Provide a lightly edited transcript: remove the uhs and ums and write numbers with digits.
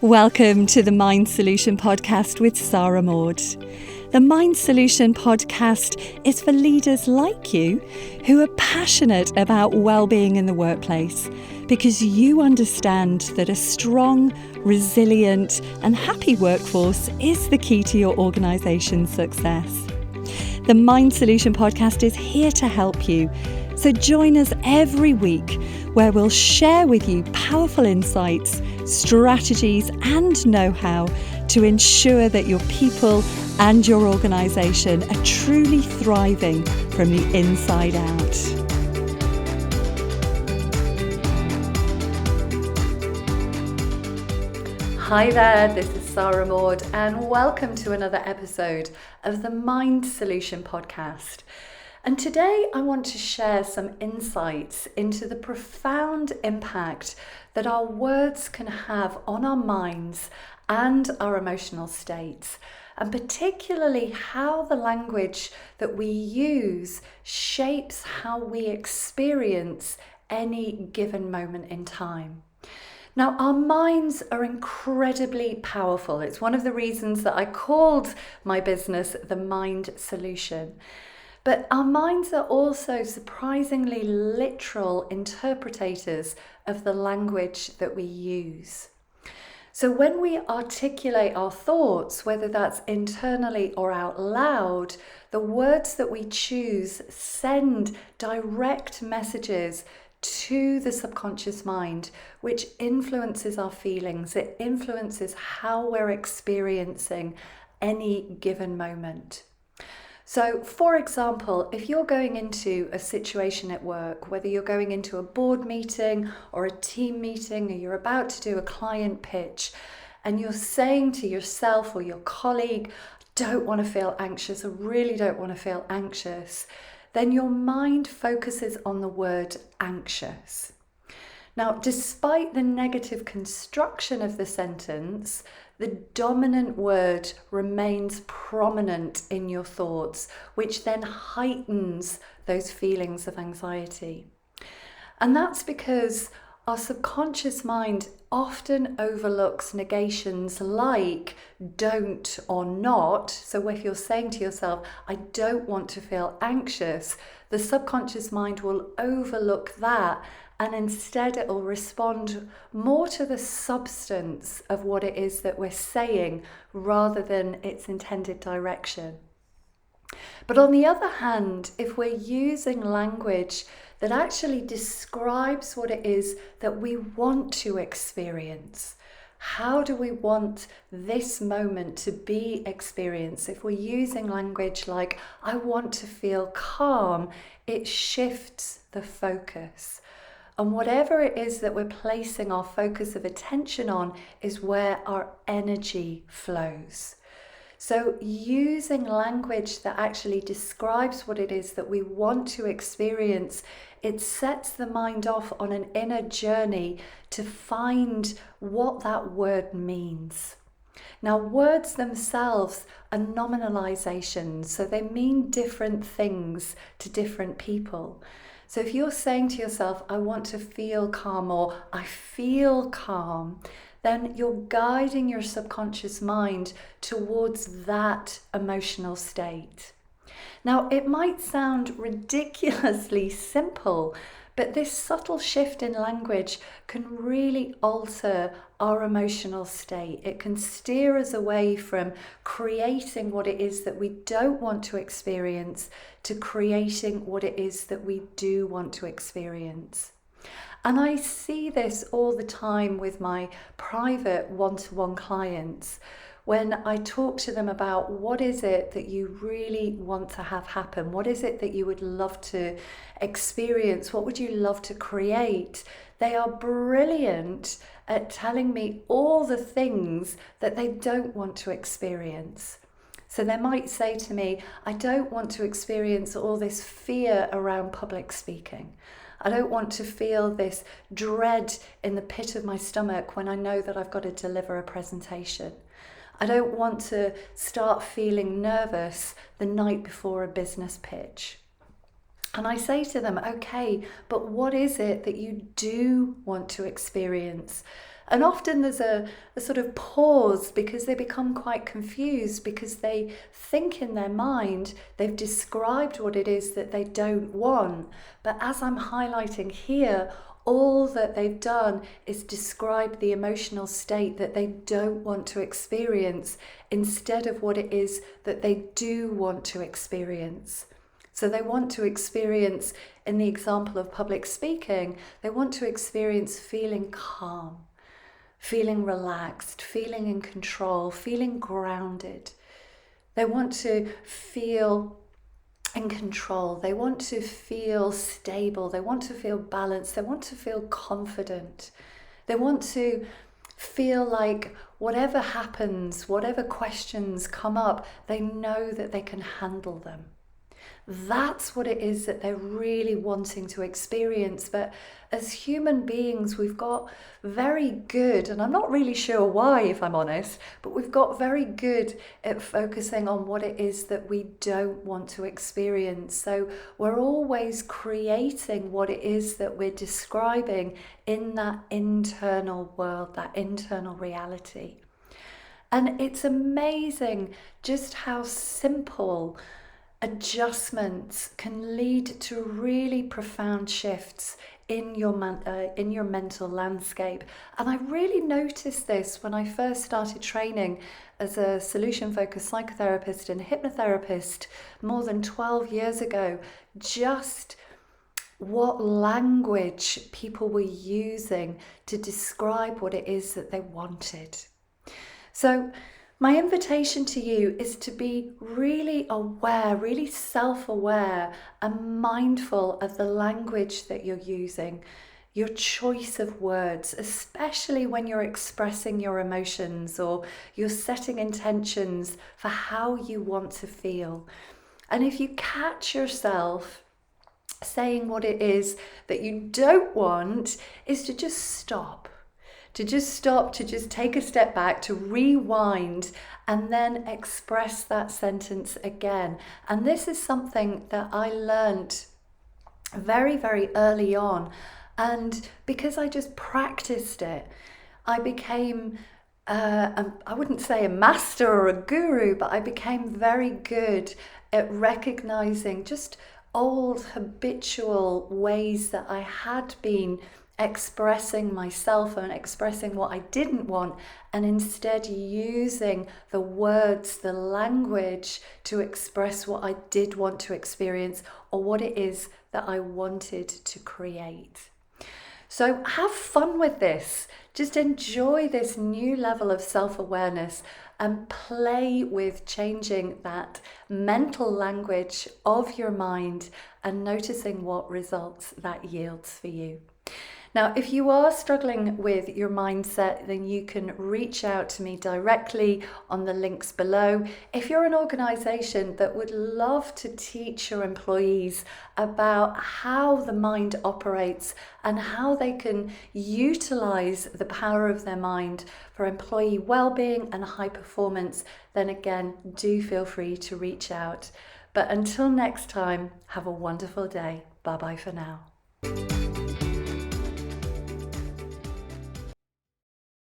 Welcome to the Mind Solution Podcast with Sarah Maud. The Mind Solution Podcast is for leaders like you who are passionate about well-being in the workplace because you understand that a strong, resilient and happy workforce is the key to your organisation's success. The Mind Solution Podcast is here to help you. So join us every week where we'll share with you powerful insights, strategies and know-how to ensure that your people and your organisation are truly thriving from the inside out. Hi there, this is Sarah Maud and welcome to another episode of the Mind Solution Podcast. And today I want to share some insights into the profound impact that our words can have on our minds and our emotional states, and particularly how the language that we use shapes how we experience any given moment in time. Now, our minds are incredibly powerful. It's one of the reasons that I called my business the Mind Solution. But our minds are also surprisingly literal interpretators of the language that we use. So when we articulate our thoughts, whether that's internally or out loud, the words that we choose send direct messages to the subconscious mind, which influences our feelings. It influences how we're experiencing any given moment. So, for example, if you're going into a situation at work, whether you're going into a board meeting or a team meeting, or you're about to do a client pitch, and you're saying to yourself or your colleague, I don't want to feel anxious, I really don't want to feel anxious, then your mind focuses on the word anxious. Now, despite the negative construction of the sentence, the dominant word remains prominent in your thoughts, which then heightens those feelings of anxiety. And that's because our subconscious mind often overlooks negations like don't or not. So if you're saying to yourself, I don't want to feel anxious, the subconscious mind will overlook that, and instead it will respond more to the substance of what it is that we're saying rather than its intended direction. But on the other hand, if we're using language that actually describes what it is that we want to experience, how do we want this moment to be experienced? If we're using language like, I want to feel calm, it shifts the focus. And whatever it is that we're placing our focus of attention on is where our energy flows. So using language that actually describes what it is that we want to experience, it sets the mind off on an inner journey to find what that word means. Now, words themselves are nominalizations, so they mean different things to different people. So if you're saying to yourself, I want to feel calm, or I feel calm, then you're guiding your subconscious mind towards that emotional state. Now, it might sound ridiculously simple, but this subtle shift in language can really alter our emotional state. It can steer us away from creating what it is that we don't want to experience to creating what it is that we do want to experience. And I see this all the time with my private one-to-one clients. When I talk to them about what is it that you really want to have happen, what is it that you would love to experience, what would you love to create, they are brilliant at telling me all the things that they don't want to experience. So they might say to me, I don't want to experience all this fear around public speaking. I don't want to feel this dread in the pit of my stomach when I know that I've got to deliver a presentation. I don't want to start feeling nervous the night before a business pitch. And I say to them, okay, but what is it that you do want to experience? And often there's a sort of pause because they become quite confused because they think in their mind they've described what it is that they don't want. But as I'm highlighting here, all that they've done is describe the emotional state that they don't want to experience instead of what it is that they do want to experience. So they want to experience, in the example of public speaking, they want to experience feeling calm, feeling relaxed, feeling in control, feeling grounded. They want to feel in control. They want to feel stable. They want to feel balanced. They want to feel confident. They want to feel like whatever happens, whatever questions come up, they know that they can handle them. That's what it is that they're really wanting to experience. But as human beings, we've got very good, and I'm not really sure why, if I'm honest, but we've got very good at focusing on what it is that we don't want to experience. So we're always creating what it is that we're describing in that internal world, that internal reality. And it's amazing just how simple adjustments can lead to really profound shifts in your mental landscape. And I really noticed this when I first started training as a solution-focused psychotherapist and hypnotherapist more than 12 years ago, just what language people were using to describe what it is that they wanted. So my invitation to you is to be really aware, really self-aware and mindful of the language that you're using, your choice of words, especially when you're expressing your emotions or you're setting intentions for how you want to feel. And if you catch yourself saying what it is that you don't want, is to just stop. To just take a step back, to rewind, and then express that sentence again. And this is something that I learned very, very early on. And because I just practiced it, I became, I wouldn't say a master or a guru, but I became very good at recognizing just old habitual ways that I had been expressing myself and expressing what I didn't want, and instead using the words, the language to express what I did want to experience or what it is that I wanted to create. So have fun with this. Just enjoy this new level of self-awareness and play with changing that mental language of your mind and noticing what results that yields for you. Now, if you are struggling with your mindset, then you can reach out to me directly on the links below. If you're an organisation that would love to teach your employees about how the mind operates and how they can utilise the power of their mind for employee well-being and high performance, then again, do feel free to reach out. But until next time, have a wonderful day. Bye-bye for now.